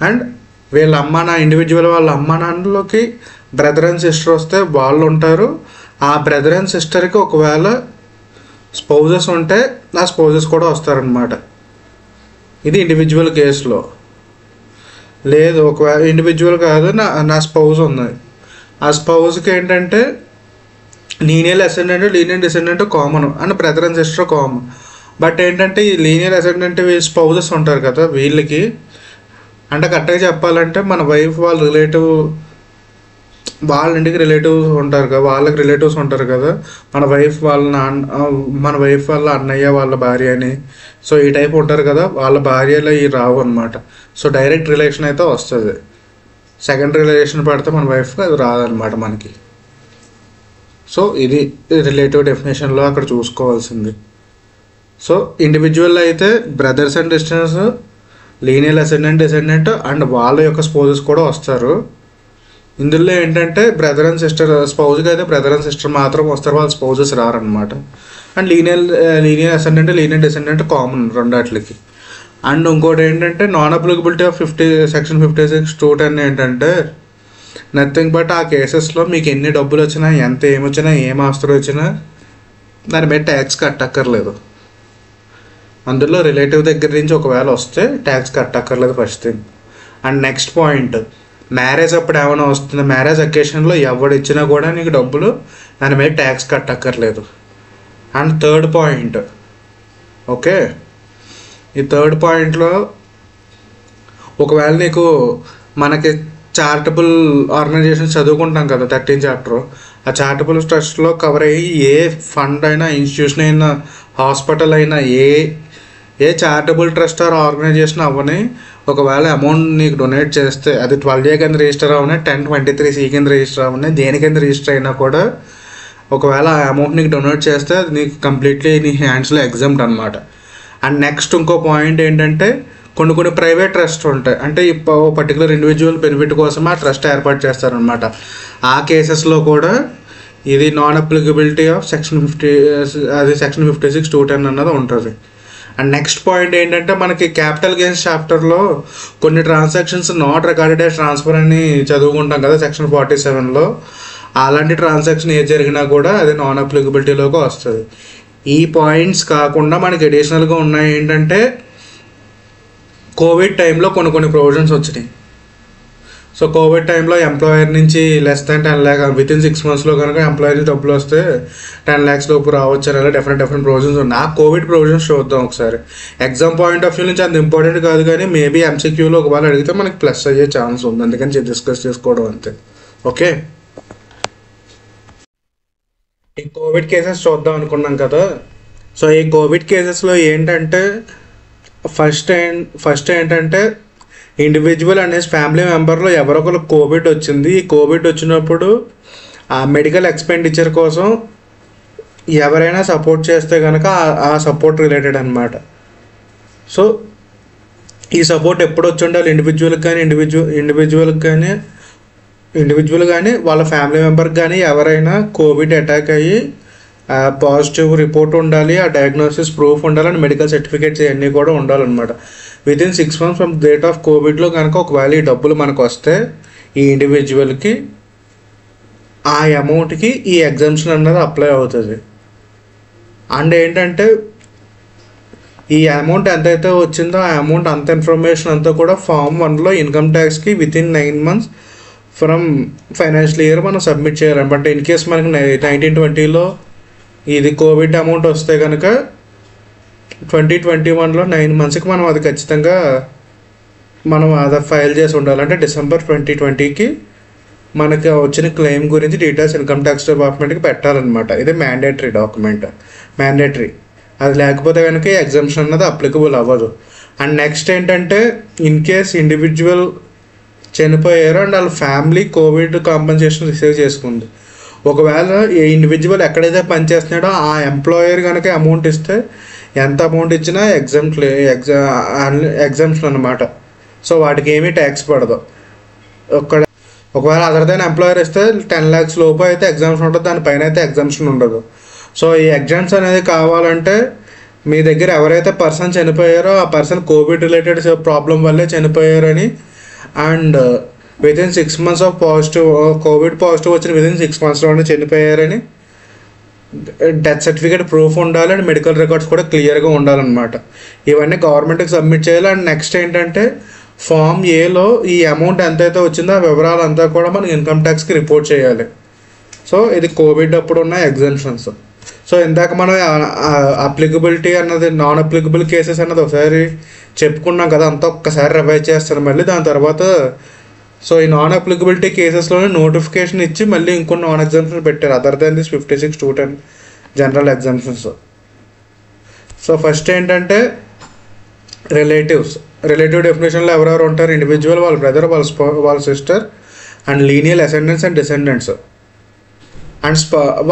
అండ్ ఇండివిజువల్ వాళ్ళ అమ్మా నాన్నలోకి బ్రదర్ అండ్ సిస్టర్ వస్తే వాళ్ళు ఉంటారు. ఆ బ్రదర్ అండ్ సిస్టర్కి ఒకవేళ స్పౌజెస్ ఉంటే నా స్పౌజెస్ కూడా వస్తారనమాట. ఇది ఇండివిజువల్ కేసులో. లేదు ఒకవేళ ఇండివిజువల్ కాదు, నా స్పౌజ్ ఉంది, ఆ స్పౌజ్కి ఏంటంటే linear ascendant, linear descendant common and brother and sister common. But ఏంటంటే ఈ లీనియర్ అసెండెంట్ స్పౌజెస్ ఉంటారు కదా, వీళ్ళకి అంటే కరెక్ట్గా చెప్పాలంటే మన వైఫ్ వాళ్ళ ఇంటికి రిలేటివ్స్ ఉంటారు కదా, వాళ్ళకి రిలేటివ్స్ ఉంటారు కదా, మన వైఫ్ వాళ్ళ అన్నయ్య వాళ్ళ భార్య అని. సో ఈ టైప్ ఉంటారు కదా, వాళ్ళ భార్యలో ఈ రావు అనమాట. సో డైరెక్ట్ రిలేషన్ అయితే వస్తుంది. సెకండ్ రిలేషన్ పడితే మన వైఫ్కి అది రాదనమాట మనకి. సో ఇది రిలేటివ్ డెఫినేషన్లో అక్కడ చూసుకోవాల్సింది. సో ఇండివిజువల్ అయితే brothers and sisters, linear ascendant, descendant and వాళ్ళ యొక్క స్పౌజెస్ కూడా వస్తారు. ఇందులో ఏంటంటే బ్రదర్ అండ్ సిస్టర్, స్పౌజ్కి అయితే బ్రదర్ అండ్ సిస్టర్ మాత్రం వస్తారు, వాళ్ళ స్పౌజెస్ రారనమాట. And linear ascendant, linear descendant common రెండాట్లకి. అండ్ ఇంకోటి ఏంటంటే నాన్ అప్లికబిలిటీ ఆఫ్ సెక్షన్ 56(2)(10) ఏంటంటే నథింగ్ బట్ ఆ కేసెస్లో మీకు ఎన్ని డబ్బులు వచ్చినా, ఎంత ఏమొచ్చినా, ఏం ఆస్తులు వచ్చినా దాని మీద ట్యాక్స్ కట్టక్కర్లేదు. అందులో రిలేటివ్ దగ్గర నుంచి ఒకవేళ వస్తే ట్యాక్స్ కట్టక్కర్లేదు first thing. And next point, marriage అప్పుడు ఏమైనా వస్తుంది, మ్యారేజ్ అకేషన్లో ఎవడు ఇచ్చినా కూడా నీకు డబ్బులు దాని మీద ట్యాక్స్ కట్టక్కర్లేదు. అండ్ థర్డ్ పాయింట్, ఓకే, ఈ థర్డ్ పాయింట్లో ఒకవేళ నీకు మనకి చారిటబుల్ ఆర్గనైజేషన్స్ చదువుకుంటాం కదా 13th చాప్టర్. ఆ చారిటబుల్ ట్రస్ట్లో కవర్ అయ్యి ఏ ఫండ్ అయినా, ఇన్స్టిట్యూషన్ అయినా, హాస్పిటల్ అయినా, ఏ చారిటబుల్ ట్రస్ట్ ఆర్ ఆర్గనైజేషన్ అవ్వని ఒకవేళ అమౌంట్ నీకు డొనేట్ చేస్తే అది 12A కింద రిజిస్టర్ అవ్వని, 1023C కింద రిజిస్టర్ అవ్వని, దేని కింద రిజిస్టర్ అయినా కూడా ఒకవేళ ఆ అమౌంట్ నీకు డొనేట్ చేస్తే అది నీకు కంప్లీట్లీ నీ హ్యాండ్స్లో ఎగ్జామ్ట్ అనమాట. అండ్ నెక్స్ట్ ఇంకో పాయింట్ ఏంటంటే కొన్ని ప్రైవేట్ ట్రస్ట్ ఉంటాయి. అంటే పర్టికులర్ ఇండివిజువల్ బెనిఫిట్ కోసం ఆ ట్రస్ట్ ఏర్పాటు చేస్తారనమాట. ఆ కేసెస్లో కూడా ఇది నాన్ అప్లికబిలిటీ ఆఫ్ సెక్షన్ 56 210 అన్నది ఉంటుంది. అండ్ నెక్స్ట్ పాయింట్ ఏంటంటే మనకి క్యాపిటల్ గెయిన్స్ చాప్టర్లో కొన్ని transactions not recorded as transfer అని చదువుకుంటాం కదా సెక్షన్ 47లో. అలాంటి ట్రాన్సాక్షన్ ఏ జరిగినా కూడా అది నాన్ అప్లికబిలిటీలోకి వస్తుంది. ఈ పాయింట్స్ కాకుండా మనకి అడిషనల్గా ఉన్నాయి ఏంటంటే కోవిడ్ టైంలో కొన్ని ప్రొవిజన్స్ వచ్చినాయి. సో కోవిడ్ టైంలో ఎంప్లాయర్ నుంచి లెస్ దాన్ 10 lakhs వితిన్ 6 monthsలో కనుక ఎంప్లాయర్ డబ్బులు వస్తే 10 lakhs లోపు రావచ్చు అని డిఫరెంట్ ప్రొవిజన్స్ ఉన్నాయి. ఆ కోవిడ్ ప్రొవిజన్స్ చూద్దాం ఒకసారి. ఎగ్జామ్ పాయింట్ ఆఫ్ వ్యూ నుంచి అంత ఇంపార్టెంట్ కాదు, కానీ మేబీ MCQలో ఒకవేళ అడిగితే మనకి ప్లస్ అయ్యే ఛాన్స్ ఉంది, అందుకని డిస్కస్ చేసుకోవడం అంతే. ఓకే, ఈ కోవిడ్ కేసెస్ చూద్దాం అనుకున్నాం కదా. సో ఈ కోవిడ్ కేసెస్లో ఏంటంటే ఫస్ట్ ఏంటంటే ఇండివిజువల్ అనే ఫ్యామిలీ మెంబర్లో ఎవరొకరు కోవిడ్ వచ్చింది. ఈ కోవిడ్ వచ్చినప్పుడు ఆ మెడికల్ ఎక్స్పెండిచర్ కోసం ఎవరైనా సపోర్ట్ చేస్తే కనుక ఆ సపోర్ట్ రిలేటెడ్ అనమాట. సో ఈ సపోర్ట్ ఎప్పుడు వచ్చి ఉండాలి, ఇండివిజువల్ కానీ వాళ్ళ ఫ్యామిలీ మెంబర్కి కానీ ఎవరైనా కోవిడ్ అటాక్ అయ్యి పాజిటివ్ రిపోర్ట్ ఉండాలి, ఆ డయాగ్నోసిస్ ప్రూఫ్ ఉండాలి, అండ్ మెడికల్ సర్టిఫికేట్స్ ఇవన్నీ కూడా ఉండాలన్నమాట. Within 6 months from date of కోవిడ్లో కనుక ఒకవేళ ఈ డబ్బులు మనకు వస్తే ఈ ఇండివిజువల్కి ఆ అమౌంట్కి ఈ ఎగ్జామ్షన్ అన్నది అప్లై అవుతుంది. అండ్ ఏంటంటే ఈ అమౌంట్ ఎంతైతే వచ్చిందో ఆ అమౌంట్ అంత ఇన్ఫర్మేషన్ అంతా కూడా Form 1లో ఇన్కమ్ ట్యాక్స్కి within 9 months from financial year మనం సబ్మిట్ చేయాలి. బట్ ఇన్ కేస్ మనకి 1920లో ఇది కోవిడ్ అమౌంట్ వస్తే కనుక 2021లో 9 monthsకి మనం అది ఖచ్చితంగా మనం అది ఫైల్ చేసి ఉండాలి. అంటే December 2020కి మనకి వచ్చిన క్లెయిమ్ గురించి డీటెయిల్స్ ఇన్కమ్ ట్యాక్స్ డిపార్ట్మెంట్కి పెట్టాలన్నమాట. ఇది మ్యాండేటరీ డాక్యుమెంట్, అది లేకపోతే కనుక ఈ ఎగ్జామ్షన్ అన్నది అప్లికబుల్ అవ్వదు. అండ్ నెక్స్ట్ ఏంటంటే ఇన్ కేస్ ఇండివిజువల్ చనిపోయారు అండ్ వాళ్ళ ఫ్యామిలీ కోవిడ్ కాంపెన్సేషన్ రిసీవ్ చేసుకుంది, ఒకవేళ ఏ ఇండివిజువల్ ఎక్కడైతే పనిచేస్తున్నాడో ఆ ఎంప్లాయర్ కనుక అమౌంట్ ఇస్తే ఎంత అమౌంట్ ఇచ్చినా ఎగ్జామ్షన్ అనమాట. సో వాటికి ఏమీ ట్యాక్స్ పడదు. ఒకవేళ అదర్ దెన్ ఎంప్లాయర్ ఇస్తే 10 lakhs లోపు అయితే ఎగ్జామ్షన్ ఉంటుంది, దానిపైన అయితే ఎగ్జామ్షన్ ఉండదు. సో ఈ ఎగ్జామ్స్ అనేది కావాలంటే మీ దగ్గర ఎవరైతే పర్సన్ చనిపోయారో ఆ పర్సన్ కోవిడ్ రిలేటెడ్ ప్రాబ్లం వల్లే చనిపోయారని, and within 6 months of Covid positive వచ్చిన వితిన్ 6 monthsలోనే చనిపోయారని డెత్ సర్టిఫికేట్ ప్రూఫ్ ఉండాలి, అండ్ మెడికల్ రికార్డ్స్ కూడా క్లియర్గా ఉండాలన్నమాట. ఇవన్నీ గవర్నమెంట్కి సబ్మిట్ చేయాలి. అండ్ నెక్స్ట్ ఏంటంటే Form Aలో ఈ అమౌంట్ ఎంతైతే వచ్చిందో ఆ వివరాలంతా కూడా మనం ఇన్కమ్ ట్యాక్స్కి రిపోర్ట్ చేయాలి. సో ఇది కోవిడ్ అప్పుడు ఉన్న ఎగ్జామ్షన్స్. సో ఇందాక మనం అప్లికబిలిటీ అన్నది, నాన్ అప్లికబుల్ కేసెస్ అన్నది ఒకసారి చెప్పుకున్నాం కదా, అంతా ఒక్కసారి రివైజ్ చేస్తాను మళ్ళీ. దాని తర్వాత సో ఈ నాన్ అప్లికబిలిటీ కేసెస్లోనే నోటిఫికేషన్ ఇచ్చి మళ్ళీ ఇంకొన్ని నాన్ ఎగ్జామ్షన్స్ పెట్టారు other than this 56 210 general exemptions. So first ఏంటంటే రిలేటివ్ డెఫినేషన్లో ఎవరెవరు ఉంటారు, ఇండివిజువల్, వాళ్ళ బ్రదర్, వాళ్ళ sister, and lineal అసెండెంట్స్ and descendants, and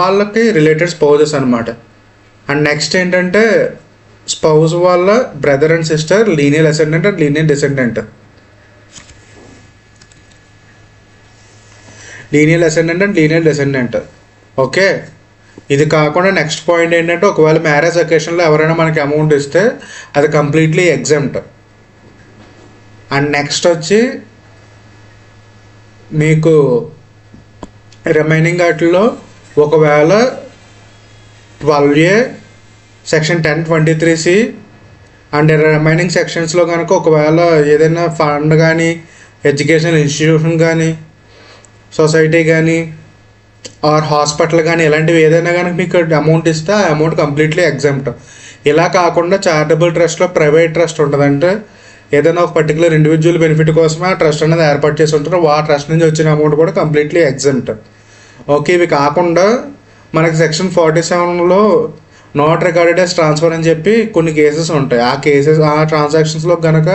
వాళ్ళకి రిలేటెడ్ స్పౌజెస్ అనమాట. అండ్ నెక్స్ట్ ఏంటంటే స్పౌజ్ వాళ్ళ brother and sister, lineal ascendant and lineal descendant. Okay, ఇది కాకుండా నెక్స్ట్ పాయింట్ ఏంటంటే ఒకవేళ మ్యారేజ్ అకేషన్లో ఎవరైనా మనకి అమౌంట్ ఇస్తే అది కంప్లీట్లీ ఎగ్జామ్ట్. అండ్ నెక్స్ట్ వచ్చి మీకు రిమైనింగ్ వాటిల్లో ఒకవేళ 12A section 1023C and remaining సెక్షన్స్లో కనుక ఒకవేళ ఏదైనా ఫండ్ కానీ, ఎడ్యుకేషన్ ఇన్స్టిట్యూషన్ కానీ, సొసైటీ కానీ ఆర్ హాస్పిటల్ కానీ ఇలాంటివి ఏదైనా కనుక మీకు అమౌంట్ ఇస్తే ఆ అమౌంట్ కంప్లీట్లీ ఎగ్జామ్ట్. ఇలా కాకుండా చారిటబుల్ ట్రస్ట్లో ప్రైవేట్ ట్రస్ట్ ఉంటుంది. అంటే ఏదైనా ఒక పర్టికులర్ ఇండివిజువల్ బెనిఫిట్ కోసమే ఆ ట్రస్ట్ అనేది ఏర్పాటు చేసి ఉంటారు. ఆ ట్రస్ట్ నుంచి వచ్చిన అమౌంట్ కూడా కంప్లీట్లీ ఎగ్జెంప్ట్. ఓకే, ఇవి కాకుండా మనకి సెక్షన్ 47లో నాట్ రికార్డెడ్ యాజ్ ట్రాన్స్ఫర్ అని చెప్పి కొన్ని కేసెస్ ఉంటాయి. ఆ ట్రాన్సాక్షన్స్లో కనుక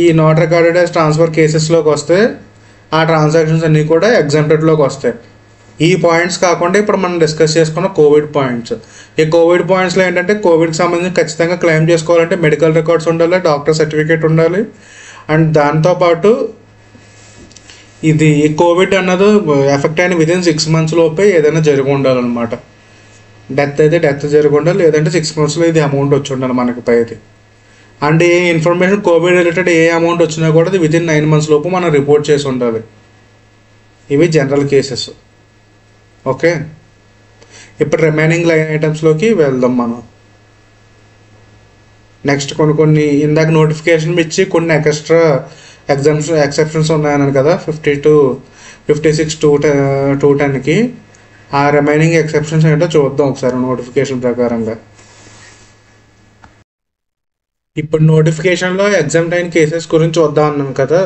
ఈ నాట్ రికార్డెడ్ యాజ్ ట్రాన్స్ఫర్ కేసెస్లోకి వస్తే ఆ ట్రాన్సాక్షన్స్ అన్నీ కూడా ఎగ్జామ్టెడ్లోకి వస్తాయి. ఈ పాయింట్స్ కాకుండా ఇప్పుడు మనం డిస్కస్ చేసుకున్న కోవిడ్ పాయింట్స్. ఈ కోవిడ్ పాయింట్స్లో ఏంటంటే కోవిడ్కి సంబంధించి ఖచ్చితంగా క్లెయిమ్ చేసుకోవాలంటే మెడికల్ రికార్డ్స్ ఉండాలి, డాక్టర్ సర్టిఫికేట్ ఉండాలి. అండ్ దాంతోపాటు ఇది కోవిడ్ అన్నది ఎఫెక్ట్ అయిన విదిన్ 6 months లోపే ఏదైనా జరిగి ఉండాలన్నమాట. డెత్ అయితే డెత్ జరిగి ఉండాలి, లేదంటే 6 monthsలో ఇది అమౌంట్ వచ్చి ఉండాలి మనకి పైది. అండ్ ఏ ఇన్ఫర్మేషన్ కోవిడ్ రిలేటెడ్ ఏ అమౌంట్ వచ్చినా కూడా విదిన్ 9 months లోపు మనం రిపోర్ట్ చేసి ఉండాలి. ఇవి జనరల్ కేసెస్. ఓకే, ఇప్పుడు రిమైనింగ్ లైన్ ఐటమ్స్లోకి వెళ్దాం మనం. నెక్స్ట్ కొన్ని ఇందాక నోటిఫికేషన్ ఇచ్చి కొన్ని ఎక్స్ట్రా ఎక్సెప్షన్స్ ఉన్నాయన్నాను కదా 50 to 56 210కి. ఆ రిమైనింగ్ ఎక్సెప్షన్స్ ఏంటో చూద్దాం ఒకసారి నోటిఫికేషన్ ప్రకారంగా. ఇప్పుడు నోటిఫికేషన్లో ఎగ్జామ్ట్ అయిన కేసెస్ గురించి చూద్దాం అన్నాను కదా.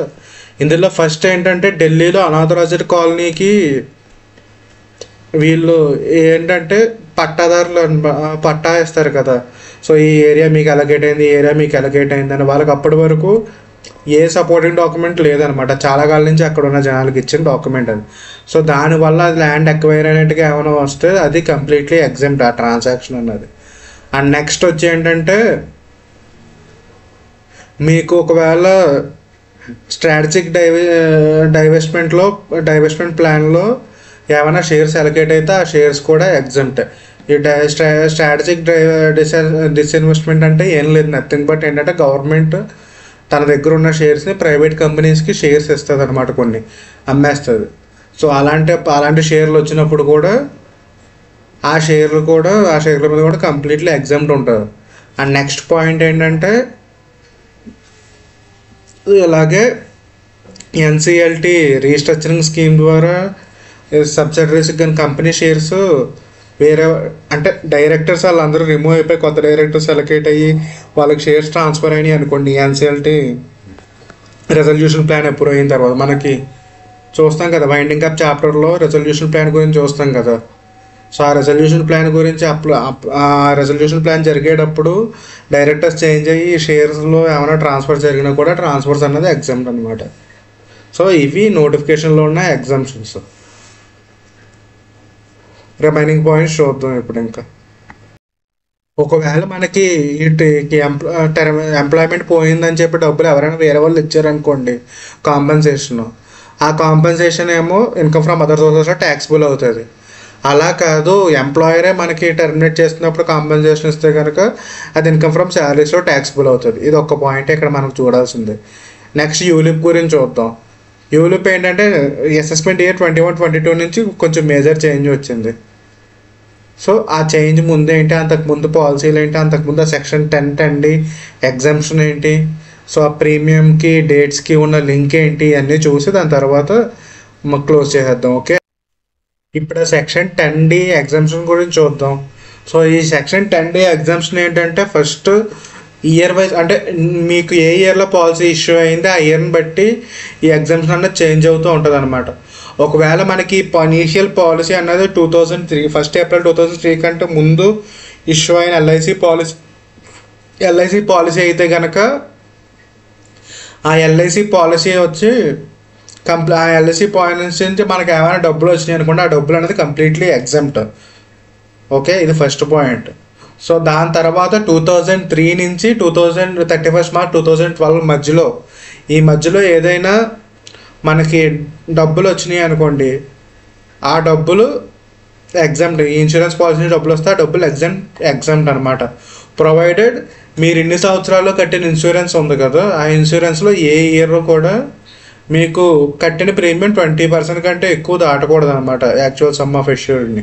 ఇందులో ఫస్ట్ ఏంటంటే ఢిల్లీలో అనాథరైజ్డ్ కాలనీకి వీళ్ళు ఏంటంటే పట్టాదారులు పట్టా ఇస్తారు కదా. సో ఈ ఏరియా మీకు అలొకేట్ అయింది, ఈ ఏరియా మీకు అలొకేట్ అయింది అని వాళ్ళకి అప్పటి వరకు ఏ సపోర్టింగ్ డాక్యుమెంట్ లేదనమాట. చాలా కాలం నుంచి అక్కడ ఉన్న జనాలకు ఇచ్చిన డాక్యుమెంట్ అది. సో దానివల్ల అది ల్యాండ్ ఎక్వైర్ అయినట్టుగా ఏమైనా వస్తే అది కంప్లీట్లీ ఎగ్జామ్ట్ ఆ ట్రాన్సాక్షన్ అన్నది. అండ్ నెక్స్ట్ వచ్చి ఏంటంటే మీకు ఒకవేళ స్ట్రాటజిక్ డైవెస్ట్మెంట్ ప్లాన్లో ఏమైనా షేర్స్ అలొకేట్ అయితే ఆ షేర్స్ కూడా ఎగ్జామ్ట్. ఈ స్ట్రాటజిక్ డిస్ఇన్వెస్ట్మెంట్ అంటే ఏం లేదు, నథింగ్ బట్ ఏంటంటే గవర్నమెంట్ తన దగ్గర ఉన్న షేర్స్ని ప్రైవేట్ కంపెనీస్కి షేర్స్ ఇస్తుంది అనమాట, కొన్ని అమ్మేస్తుంది. సో అలాంటి షేర్లు వచ్చినప్పుడు కూడా ఆ షేర్ల మీద కూడా కంప్లీట్లీ ఎగ్జామ్ట్ ఉంటుంది. అండ్ నెక్స్ట్ పాయింట్ ఏంటంటే ఇలాగే ఎన్సిఎల్టీ రీస్ట్రక్చరింగ్ స్కీమ్ ద్వారా సబ్సిడరీస్ కానీ కంపెనీ షేర్స్ వేరే అంటే డైరెక్టర్స్ వాళ్ళందరూ రిమూవ్ అయిపోయి కొత్త డైరెక్టర్స్ అలొకేట్ అయ్యి వాళ్ళకి షేర్స్ ట్రాన్స్ఫర్ అయినాయి అనుకోండి. ఎన్సిఎల్టీ రెజల్యూషన్ ప్లాన్ అప్రూవ్ అయిన తర్వాత మనకి చూస్తాం కదా, వైండింగ్ అప్ చాప్టర్లో రెజల్యూషన్ ప్లాన్ గురించి చూస్తాం కదా. సో ఆ రెజల్యూషన్ ప్లాన్ గురించి ఆ రెజల్యూషన్ ప్లాన్ జరిగేటప్పుడు డైరెక్టర్స్ చేంజ్ అయ్యి షేర్స్లో ఏమైనా ట్రాన్స్ఫర్ జరిగినా కూడా ట్రాన్స్ఫర్స్ అన్నది ఎగ్జామ్ట్ అనమాట. సో ఇవి నోటిఫికేషన్లో ఉన్న ఎగ్జామ్షన్స్. రిమైనింగ్ పాయింట్స్ చూద్దాం ఇప్పుడు. ఇంకా ఒకవేళ మనకి ఎంప్లాయ్మెంట్ పోయిందని చెప్పి డబ్బులు ఎవరైనా వేరే వాళ్ళు ఇచ్చారనుకోండి కాంపెన్సేషన్, ఆ కాంపెన్సేషన్ ఏమో income from other sources taxable అవుతుంది. అలా కాదు, ఎంప్లాయరే మనకి టర్మినేట్ చేస్తున్నప్పుడు కాంపెన్సేషన్ ఇస్తే కనుక అది ఇన్కమ్ ఫ్రమ్ శాలరీస్లో ట్యాక్సిబుల్ అవుతుంది. ఇది ఒక పాయింట్ ఇక్కడ మనం చూడాల్సింది. నెక్స్ట్ యూలిప్ గురించి చూద్దాం. యూలిప్ ఏంటంటే అసెస్మెంట్ ఇయర్ 21-22 నుంచి కొంచెం మేజర్ చేంజ్ వచ్చింది. సో ఆ చేంజ్ ముందు ఏంటి, అంతకుముందు పాలసీలు ఏంటి, అంతకుముందు ఆ సెక్షన్ 10(10)D ఎగ్జామ్షన్ ఏంటి, సో ఆ ప్రీమియంకి డేట్స్కి ఉన్న లింక్ ఏంటి అన్నీ చూసి దాని తర్వాత క్లోజ్ చేసేద్దాం. ఓకే, ఇప్పుడు ఆ సెక్షన్ 10D ఎగ్జామ్షన్ గురించి చూద్దాం. సో ఈ సెక్షన్ 10D ఎగ్జామ్షన్ ఏంటంటే ఫస్ట్ ఇయర్ వైజ్ అంటే మీకు ఏ ఇయర్లో పాలసీ ఇష్యూ అయింది ఆ ఇయర్ని బట్టి ఈ ఎగ్జామ్షన్ అన్నది చేంజ్ అవుతూ ఉంటుంది అనమాట. ఒకవేళ మనకి ఇనీషియల్ పాలసీ అన్నది 2003 1 April 2003 కంటే ముందు ఇష్యూ అయిన ఎల్ఐసి పాలసీ అయితే కనుక ఆ ఎల్ఐసి పాలసీ వచ్చి ఆ ఎల్ఐసి పాలసీ నుంచి మనకి ఏమైనా డబ్బులు వచ్చినాయి అనుకోండి, ఆ డబ్బులు అనేది కంప్లీట్లీ ఎగ్జామ్ట్. ఓకే, ఇది ఫస్ట్ పాయింట్. సో దాని తర్వాత 2003 నుంచి 31 March 2012 మధ్యలో ఏదైనా మనకి డబ్బులు వచ్చినాయి అనుకోండి, ఆ డబ్బులు ఎగ్జామ్ట్. ఈ ఇన్సూరెన్స్ పాలసీ డబ్బులు వస్తే ఆ డబ్బులు ఎగ్జామ్ట్ అనమాట. ప్రొవైడెడ్ మీరు ఇన్ని సంవత్సరాల్లో కట్టిన ఇన్సూరెన్స్ ఉంది కదా, ఆ ఇన్సూరెన్స్లో ఏ ఇయర్ కూడా మీకు కట్టిన ప్రీమియం 20% కంటే ఎక్కువ దాటకూడదు అనమాట యాక్చువల్ సమ్ ఆఫ్ అష్యూర్డ్ని.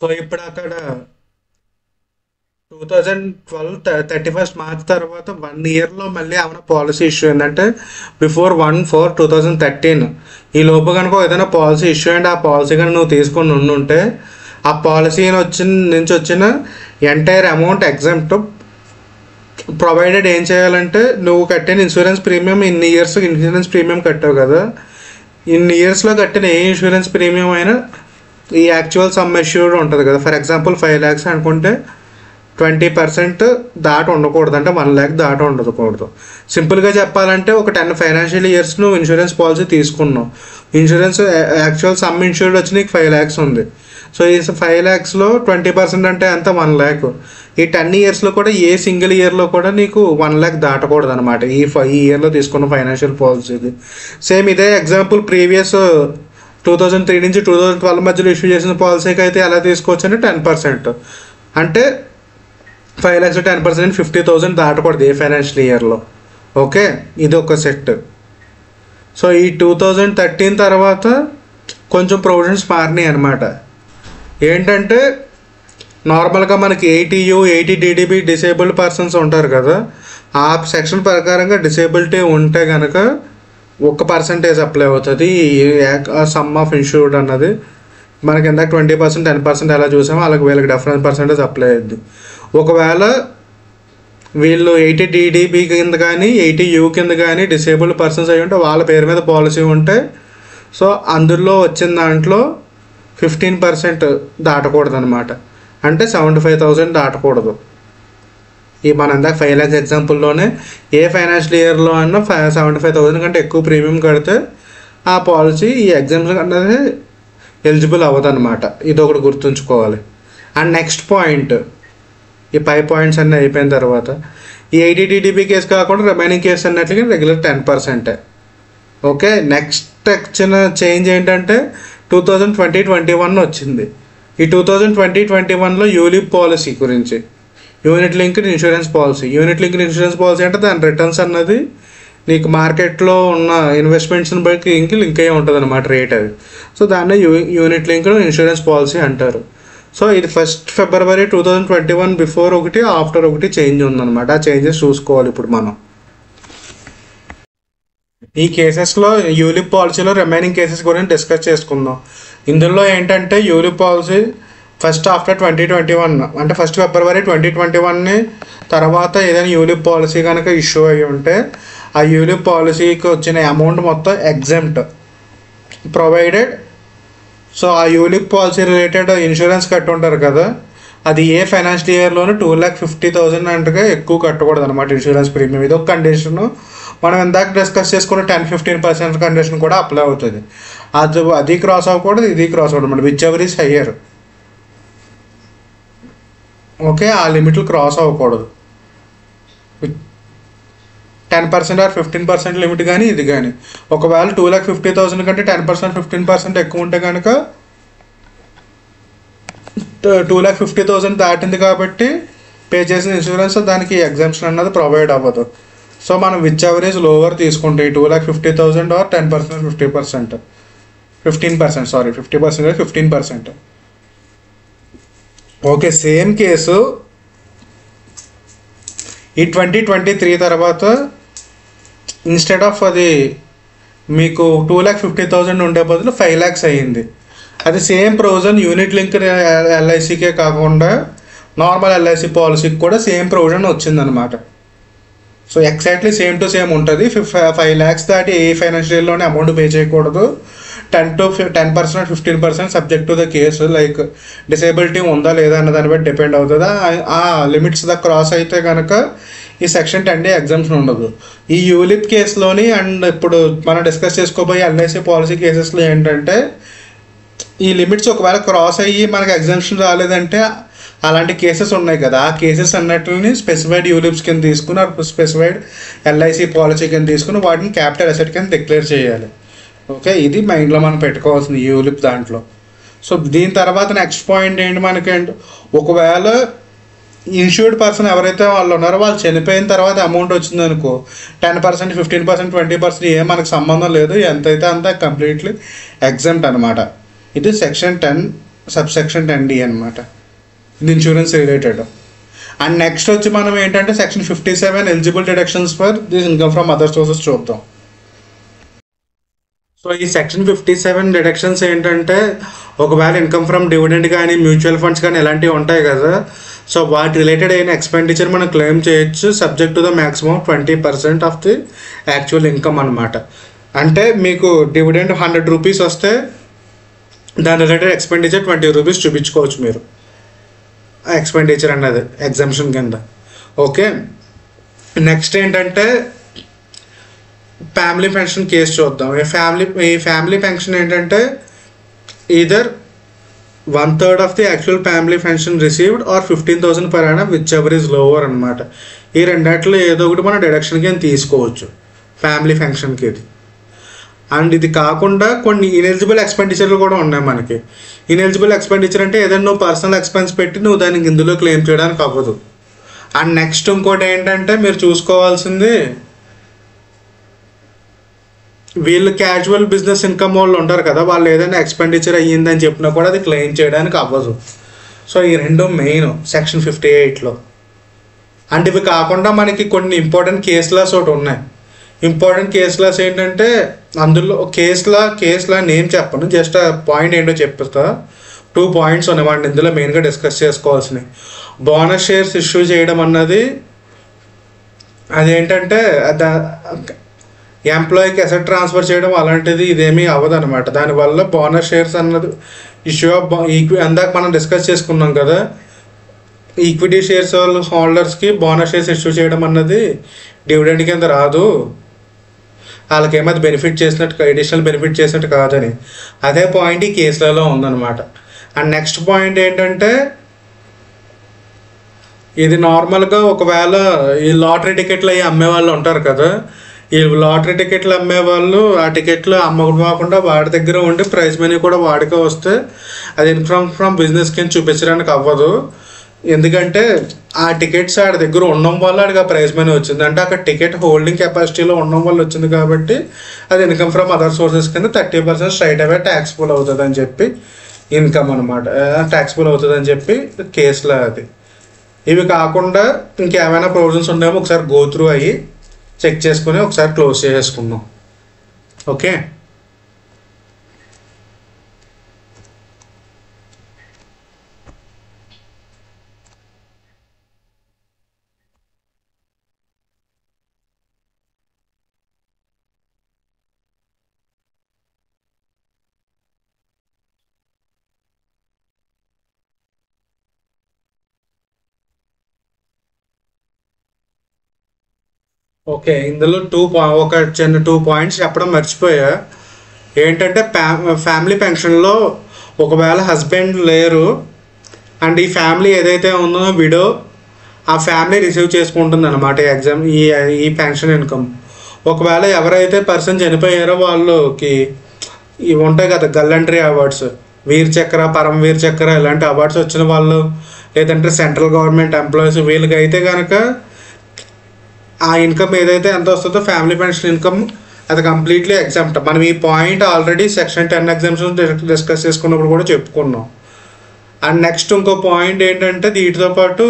సో ఇప్పుడు అక్కడ 2012 31 March తర్వాత 1 yearలో మళ్ళీ ఏమైనా పాలసీ ఇష్యూ ఏంటంటే బిఫోర్ 1/4/2013 ఈ లోపు కనుక ఏదైనా పాలసీ ఇష్యూ అండి, ఆ పాలసీ కనుక నువ్వు తీసుకొని ఉంటే ఆ పాలసీ నుంచి వచ్చిన ఎంటైర్ అమౌంట్ ఎగ్జామ్ట్ ప్రొవైడెడ్ ఏం చేయాలంటే నువ్వు కట్టిన ఇన్సూరెన్స్ ప్రీమియం ఇన్ని ఇయర్స్ ఇన్సూరెన్స్ ప్రీమియం కట్టావు కదా, ఇన్ని ఇయర్స్లో కట్టిన ఏ ఇన్సూరెన్స్ ప్రీమియం అయినా ఈ యాక్చువల్ సమ్ అష్యూర్డ్ ఉంటుంది కదా. ఫర్ ఎగ్జాంపుల్ 5 lakhs అనుకుంటే 20% దాటి ఉండకూడదు, అంటే 1 lakh దాటి ఉండకూడదు. సింపుల్గా చెప్పాలంటే ఒక 10 financial years నువ్వు ఇన్సూరెన్స్ పాలసీ తీసుకున్నావు, ఇన్సూరెన్స్ యాక్చువల్ సమ్ ఇన్సూర్డ్ వచ్చి నీకు 5 lakhs ఉంది. సో ఈ 5 lakhsలో 20% అంటే ఎంత 1 lakh. ఈ 10 yearsలో కూడా ఏ సింగిల్ ఇయర్లో కూడా నీకు 1 lakh దాటకూడదు అనమాట ఈ ఇయర్లో తీసుకున్న ఫైనాన్షియల్ పాలసీది. సేమ్ ఇదే ఎగ్జాంపుల్ ప్రీవియస్ 2003 నుంచి 2012 మధ్యలో ఇష్యూ చేసిన పాలసీకి అయితే ఎలా తీసుకోవచ్చు అంటే 10%, అంటే 5 lakhs 10% 50,000 దాటకూడదు ఏ ఫైనాన్షియల్ ఇయర్లో. ఓకే, ఇది ఒక సెట్. సో ఈ 2013 తర్వాత కొంచెం ప్రొవిజన్స్ మారినాయి అనమాట. ఏంటంటే నార్మల్గా మనకి 80 DDB డిసేబుల్డ్ పర్సన్స్ ఉంటారు కదా, ఆ సెక్షన్ ప్రకారంగా డిసేబిలిటీ ఉంటే కనుక 1% అప్లై అవుతుంది సమ్ ఆఫ్ ఇన్సూర్డ్ అన్నది. మనకి ఎంత 20% 10% ఎలా చూసామో అలాగే వీళ్ళకి డిఫరెంట్ పర్సెంటేజ్ అప్లై అయ్యింది. ఒకవేళ వీళ్ళు 80 DDB కింద కానీ 80U కింద కానీ డిసేబుల్డ్ పర్సన్స్ అయ్యి ఉంటే వాళ్ళ పేరు మీద పాలసీ ఉంటే సో అందులో వచ్చిన దాంట్లో 15% దాటకూడదు అనమాట, అంటే 75,000 దాటకూడదు. ఈ మన ఇందాక 5 lakhs ఎగ్జాంపుల్లోనే ఏ ఫైనాన్షియల్ ఇయర్లో అన్నా 75,000 కంటే ఎక్కువ ప్రీమియం కడితే ఆ పాలసీ ఈ ఎగ్జామ్షన్ అనేది ఎలిజిబుల్ అవ్వదు అనమాట. ఇది ఒకటి గుర్తుంచుకోవాలి. అండ్ నెక్స్ట్ పాయింట్, ఈ 5 points అన్నీ అయిపోయిన తర్వాత ఈ 80 DDB కేసు కాకుండా రిమైనింగ్ కేసు అన్నట్లుగా రెగ్యులర్ 10%. ఓకే, నెక్స్ట్ వచ్చిన చేంజ్ ఏంటంటే 2020-21 వచ్చింది. ఈ 2020-21లో యూలిప్ పాలసీ గురించి, unit linked insurance policy. Unit linked insurance policy అంటే దాని రిటర్న్స్ అన్నది నీకు మార్కెట్లో ఉన్న ఇన్వెస్ట్మెంట్స్ని బట్టి లింక్ అయ్యి ఉంటుంది అనమాట రేట్ అది. సో దాన్ని యూనిట్ లింక్డ్ ఇన్సూరెన్స్ పాలసీ అంటారు. సో ఇది 1st February 2021 బిఫోర్ ఒకటి ఆఫ్టర్ ఒకటి చేంజ్ ఉందన్నమాట. ఆ చేంజెస్ చూసుకోవాలి ఇప్పుడు మనం. ఈ కేసెస్లో యూలిప్ పాలసీలో రిమైనింగ్ కేసెస్ గురించి డిస్కస్ చేసుకుందాం. ఇందులో ఏంటంటే యూలిప్ పాలసీ ఫస్ట్ ఆఫ్టర్ 2021 అంటే 1st February 2021 తర్వాత ఏదైనా యూలిప్ పాలసీ కనుక ఇష్యూ అయ్యి ఉంటే ఆ యూలిప్ పాలసీకి వచ్చిన అమౌంట్ మొత్తం ఎగ్జెంప్ట్ ప్రొవైడెడ్. సో ఆ యూలిప్ పాలసీ రిలేటెడ్ ఇన్సూరెన్స్ కట్టి ఉంటారు కదా, అది ఏ ఫైనాన్షియల్ ఇయర్లోనూ 2,50,000 అంటగా ఎక్కువ కట్టకూడదు అనమాట ఇన్సూరెన్స్ ప్రీమియం. ఇది ఒక కండిషను. మనం ఇందాక డిస్కస్ చేసుకున్న 10-15% కండిషన్ కూడా అప్లై అవుతుంది. అది క్రాస్ అవ్వకూడదు, ఇది క్రాస్ అవ్వడం అనమాట. Which ever is higher. Okay, ఆ లిమిట్లు క్రాస్ అవ్వకూడదు. 10% ఆర్ 15% లిమిట్ కానీ ఇది కానీ. ఒకవేళ 2,50,000 కంటే 10% 15% ఎక్కువ ఉంటే కనుక 2,50,000 దాటింది కాబట్టి పే చేసిన ఇన్సూరెన్స్ దానికి ఎగ్జామ్షన్ అన్నది ప్రొవైడ్ అవ్వదు. సో మనం విచ్ ఎవరేజ్ లోవర్ తీసుకుంటే 2,50,000 ఆర్ 10% 15%. 15%. ఓకే, సేమ్ కేసు ఈ 2023 తర్వాత ఇన్స్టెడ్ ఆఫ్ అది మీకు 2,50,000 ఉండే బదులు 5 lakhs అయ్యింది. అది సేమ్ ప్రొవిజన్ యూనిట్ లింక్ ఎల్ఐసికే కాకుండా నార్మల్ ఎల్ఐసి పాలసీకి కూడా సేమ్ ప్రొవిజన్ వచ్చిందనమాట. So exactly same to same ఉంటుంది. 5 lakhs దాటి ఏ ఫైనాన్షియల్ ఇయర్లోనే అమౌంట్ పే చేయకూడదు. 10% 15% subject to the case, like disability ఉందా లేదా అన్న దాన్ని బట్టి డిపెండ్ అవుతుందా. ఆ లిమిట్స్ దా క్రాస్ అయితే కనుక ఈ సెక్షన్ 10D ఎగ్జామ్షన్ ఉండదు. ఈ యూలిప్ కేసులోని అండ్ ఇప్పుడు మనం డిస్కస్ చేసుకోబోయే ఎల్ఐసి పాలసీ కేసెస్లో ఏంటంటే ఈ లిమిట్స్ ఒకవేళ క్రాస్ అయ్యి మనకి ఎగ్జామ్షన్ రాలేదంటే అలాంటి కేసెస్ ఉన్నాయి కదా, ఆ కేసెస్ అన్నట్లని స్పెసిఫైడ్ యూలిప్స్ కింద తీసుకుని స్పెసిఫైడ్ ఎల్ఐసి పాలసీ కింద తీసుకుని వాటిని క్యాపిటల్ అసెట్ కింద డిక్లేర్ చేయాలి. ఓకే, ఇది మైండ్లో మనం పెట్టుకోవాల్సింది యూలిప్ దాంట్లో. సో దీని తర్వాత నెక్స్ట్ పాయింట్ ఏంటి మనకేంటి, ఒకవేళ ఇన్సూర్డ్ పర్సన్ ఎవరైతే వాళ్ళు ఉన్నారో వాళ్ళు చనిపోయిన తర్వాత అమౌంట్ వచ్చిందనుకో 10% 15% 20% ఏం మనకు సంబంధం లేదు, ఎంతైతే అంత కంప్లీట్లీ ఎగ్జామ్ట్ అనమాట. ఇది సెక్షన్ 10 సబ్సెక్షన్ 10D అనమాట, ఇది ఇన్సూరెన్స్ రిలేటెడ్. అండ్ నెక్స్ట్ వచ్చి మనం ఏంటంటే section 57 eligible deductions for this income from other sources చూద్దాం. సో ఈ సెక్షన్ 57 డిడక్షన్స్ ఏంటంటే ఒకవేళ ఇన్కమ్ ఫ్రమ్ డివిడెండ్ కానీ మ్యూచువల్ ఫండ్స్ కానీ ఇలాంటివి ఉంటాయి కదా, సో వాటి రిలేటెడ్ అయిన ఎక్స్పెండిచర్ మనం క్లెయిమ్ చేయొచ్చు subject to the maximum 20% of the actual income అనమాట. అంటే మీకు డివిడెండ్ 100 రూపీస్ వస్తే దాని రిలేటెడ్ ఎక్స్పెండిచర్ 20 రూపీస్ చూపించుకోవచ్చు మీరు ఎక్స్పెండిచర్ అన్నది ఎగ్జామ్షన్ కింద. ఓకే, నెక్స్ట్ ఏంటంటే ఫ్యామిలీ పెన్షన్ కేసు చూద్దాం. ఈ ఫ్యామిలీ పెన్షన్ ఏంటంటే either 1/3 of the actual family pension received are 15,000 per annum which ever is lower అనమాట. ఈ రెండాట్లో ఏదో ఒకటి మనం డిడక్షన్కి తీసుకోవచ్చు ఫ్యామిలీ పెన్షన్కి ఇది. అండ్ ఇది కాకుండా కొన్ని ఇనెలిజిబుల్ ఎక్స్పెండిచర్లు కూడా ఉన్నాయి మనకి. ఇనెలిజిబుల్ ఎక్స్పెండిచర్ అంటే ఏదైనా నువ్వు పర్సనల్ ఎక్స్పెన్స్ పెట్టి నువ్వు దానికి ఇందులో క్లెయిమ్ చేయడానికి అవ్వదు. అండ్ నెక్స్ట్ ఇంకోటి ఏంటంటే మీరు చూసుకోవాల్సింది, వీళ్ళు క్యాజువల్ బిజినెస్ ఇన్కమ్ వాళ్ళు ఉంటారు కదా, వాళ్ళు ఏదైనా ఎక్స్పెండిచర్ అయ్యిందని చెప్పినా కూడా అది క్లెయిమ్ చేయడానికి అవ్వదు. సో ఈ రెండు మెయిన్ సెక్షన్ 58లో. అండ్ ఇవి కాకుండా మనకి కొన్ని ఇంపార్టెంట్ కేస్ లాస్ ఒకటి ఉన్నాయి. ఇంపార్టెంట్ కేస్ లాస్ ఏంటంటే అందులో కేసులా నేమ్ చెప్పను, జస్ట్ ఆ పాయింట్ ఏంటో చెప్తా. 2 పాయింట్స్ ఉన్నాయి వాటిని ఇందులో మెయిన్గా డిస్కస్ చేసుకోవాల్సినవి. బోనస్ షేర్స్ ఇష్యూ చేయడం అన్నది అదేంటంటే ఎంప్లాయీకి అసెట్ ట్రాన్స్ఫర్ చేయడం అలాంటిది ఇదేమీ అవ్వదు అనమాట. దానివల్ల బోనస్ షేర్స్ అన్నది ఇష్యూ ఆఫ్ అందాక మనం డిస్కస్ చేసుకున్నాం కదా, ఈక్విటీ షేర్స్ హోల్డర్స్కి బోనస్ షేర్స్ ఇష్యూ చేయడం అన్నది డివిడెండ్ కింద రాదు, వాళ్ళకేమో అది బెనిఫిట్ చేసినట్టు అడిషనల్ బెనిఫిట్ చేసినట్టు కాదని. అదే పాయింట్ ఈ కేసులలో ఉందన్నమాట. అండ్ నెక్స్ట్ పాయింట్ ఏంటంటే ఇది నార్మల్గా ఒకవేళ ఈ లాటరీ టికెట్లు అవి అమ్మేవాళ్ళు ఉంటారు కదా, ఈ లాటరీ టికెట్లు అమ్మేవాళ్ళు ఆ టికెట్లు అమ్మకపోకుండా వాడి దగ్గర ఉండి ప్రైజ్ మనీ కూడా వాడికే వస్తే అది ఇన్కమ్ ఫ్రమ్ బిజినెస్ కింద చూపించడానికి అవ్వదు. ఎందుకంటే ఆ టికెట్స్ ఆడి దగ్గర ఉండడం వల్ల ఆడికి ఆ ప్రైజ్ మనీ వచ్చింది, అంటే అక్కడ టికెట్ హోల్డింగ్ కెపాసిటీలో ఉండడం వల్ల వచ్చింది కాబట్టి అది ఇన్కమ్ ఫ్రమ్ అదర్ సోర్సెస్ కింద 30% స్ట్రైట్ అవే ట్యాక్స్ఫుల్ అవుతుంది అని చెప్పి ఇన్కమ్ అనమాట, ట్యాక్స్ఫుల్ అవుతుంది అని చెప్పి కేసులో అది. ఇవి కాకుండా ఇంకేమైనా ప్రొవిజన్స్ ఉన్నాయేమో ఒకసారి గో త్రూ అయ్యి చెక్ చేసుకుని ఒకసారి క్లోజ్ చేసుకుందాం. ఓకే, ఓకే ఇందులో ఒక చిన్న 2 పాయింట్స్ చెప్పడం మర్చిపోయా. ఏంటంటే ఫ్యామిలీ పెన్షన్లో ఒకవేళ హస్బెండ్ లేరు అండ్ ఈ ఫ్యామిలీ ఏదైతే ఉందో విడో, ఆ ఫ్యామిలీ రిసీవ్ చేసుకుంటుంది అనమాట ఈ పెన్షన్ ఇన్కమ్. ఒకవేళ ఎవరైతే పర్సన్ చనిపోయారో వాళ్ళకి ఇవి ఉంటాయి కదా గల్లంటరీ అవార్డ్స్, వీర్ చక్ర, పరమవీర్ చక్ర ఇలాంటి అవార్డ్స్ వచ్చిన వాళ్ళు, లేదంటే సెంట్రల్ గవర్నమెంట్ ఎంప్లాయీస్, వీళ్ళకి అయితే కనుక ఆ ఇన్కమ్ ఏదైతే ఎంత వస్తుందో ఫ్యామిలీ పెన్షన్ ఇన్కమ్ అది కంప్లీట్లీ ఎగ్జామ్ట్. మనం ఈ point already section 10 exemption discuss చేసుకున్నప్పుడు కూడా చెప్పుకున్నాం. అండ్ నెక్స్ట్ ఇంకో పాయింట్ ఏంటంటే వీటితో పాటు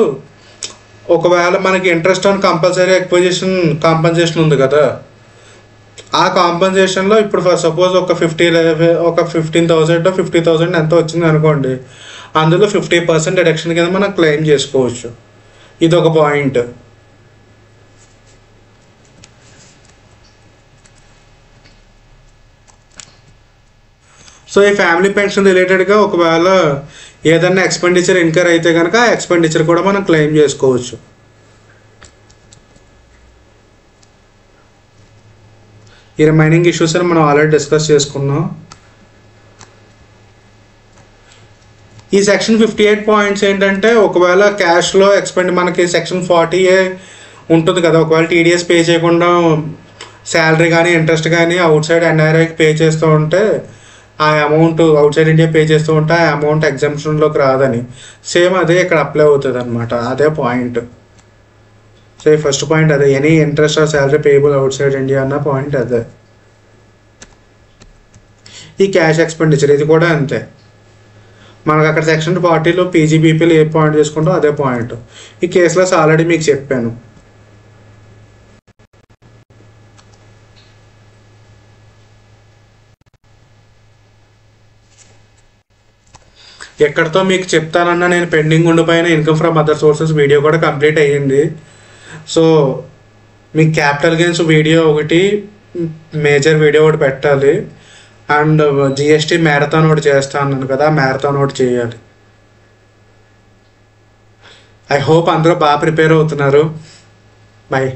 ఒకవేళ మనకి interest on compulsory acquisition compensation ఉంది కదా, ఆ కాంపన్సేషన్లో ఇప్పుడు ఫర్ సపోజ్ ఒక 15,000 50,000 ఎంత వచ్చింది అనుకోండి, అందులో 50% డిడక్షన్ కింద మనం క్లెయిమ్ చేసుకోవచ్చు. ఇది ఒక పాయింట్. సో ఈ ఫ్యామిలీ పెన్షన్ రిలేటెడ్గా ఒకవేళ ఏదైనా ఎక్స్పెండిచర్ ఇన్కర్ అయితే కనుక ఆ ఎక్స్పెండిచర్ కూడా మనం క్లెయిమ్ చేసుకోవచ్చు. ఈ రిమైనింగ్ ఇష్యూస్ అని మనం ఆల్రెడీ డిస్కస్ చేసుకున్నాం. ఈ సెక్షన్ 58 పాయింట్స్ ఏంటంటే ఒకవేళ క్యాష్లో మనకి సెక్షన్ 40A ఉంటుంది కదా, ఒకవేళ టీడీఎస్ పే చేయకుండా శాలరీ కానీ ఇంట్రెస్ట్ కానీ అవుట్ సైడ్ ఎన్ఆర్ఐకి పే చేస్తూ ఉంటే ఆ amount out side India pay చేస్తూ ఉంటే ఆ అమౌంట్ ఎగ్జామ్షన్లోకి రాదని, సేమ్ అదే ఇక్కడ అప్లై అవుతుంది అనమాట. అదే పాయింట్. సో ఈ ఫస్ట్ పాయింట్ అదే, any interest are salary payable out side India అన్న పాయింట్ అదే. ఈ క్యాష్ ఎక్స్పెండిచర్ ఇది కూడా అంతే, మనకు అక్కడ సెక్షన్ 40లో పీజీబీపీలు ఏ పాయింట్ చేసుకుంటాం అదే పాయింట్. ఈ కేసులో ఆల్రెడీ మీకు చెప్పాను. ఎక్కడితో మీకు చెప్తానన్నా నేను పెండింగ్ ఉండిపోయిన income from other sources video కూడా కంప్లీట్ అయ్యింది. సో మీకు క్యాపిటల్ గెయిన్స్ వీడియో ఒకటి, మేజర్ వీడియో ఒకటి పెట్టాలి. అండ్ జిఎస్టీ మ్యారథాన్ ఒకటి చేస్తా అన్నాను కదా, మ్యారథాన్ ఒకటి చేయాలి. ఐ హోప్ అందరూ బాగా ప్రిపేర్ అవుతున్నారు. బాయ్.